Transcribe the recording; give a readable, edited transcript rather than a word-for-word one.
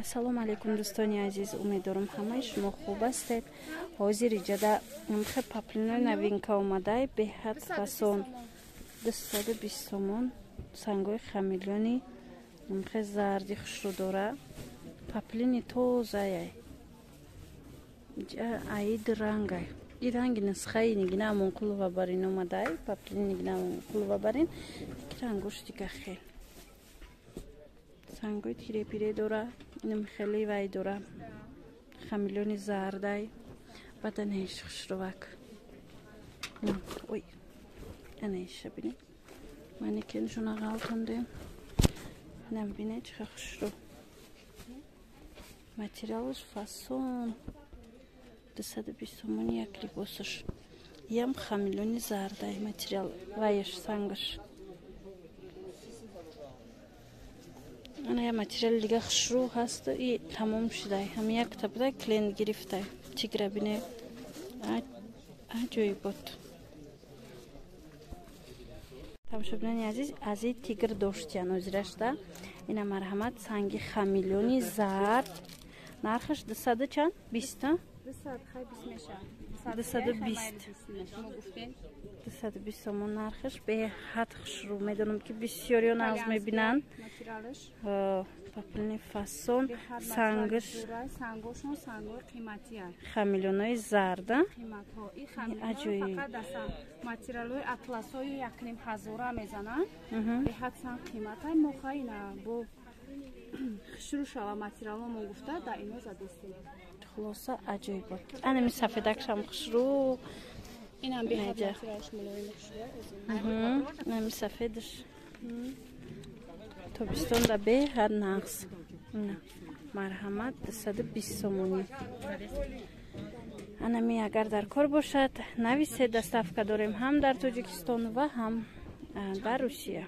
Ассалому алейкум дӯстони азиз, умедворам ҳамаи шумо хуб ҳастед. Ҳозир иҷада намхе паплинои новинка омадай беҳад фасон 220 сомон сангои хамелёни намхе зарди хушрӯ дора. Паплини тозае аид рангай и ранги нусхаи нигина амон қулва барин омадай паплини нигина амон қулва барин ки рангушти гахел сангои тире-пире дора. Инам хеле вай дора хамелёни зардай баданеш хушрувак. Ой, анеша бинед манекеншуна ғалтондем. Инам бинед чиқа хушру. Материалш фасон 220 сомони як либосаш. Ям хамелёни зардай материал вайш сангаш. Ана я материал дига хушрӯ ҳаст и тамом шудай. Ҳам як табда клиент гирифтай. Тигра бине аҷоибот. Тамошобинани азиз, аз и тигр доштиян озирашда. Ина марҳамат санги хамелёни зард. Нархаш 200 чанд? 20? 220 сомон нархаш. Беҳад хушрӯ. Медонам ки бисёриён аз мебинанд. Паплини фасон сангаш хамелёнои зарда аҷоиб. Материалои атласои 1500 мезананд. Беҳад санг қиматай мохаина бо хушрӯ шава материало мо гуфта да ино задестем. Хулоса аҷоибот. Анами сафедакшам хушрӯ. Инам беҳад материалш мулоим хушрӯ. Нами сафедаш тобистонда беҳад нағз. Марҳамат 220 сомони. Анами агар дар кор бошад нависед. Доставка дорем ҳам дар Тоҷикистон ва ҳам дар Русия.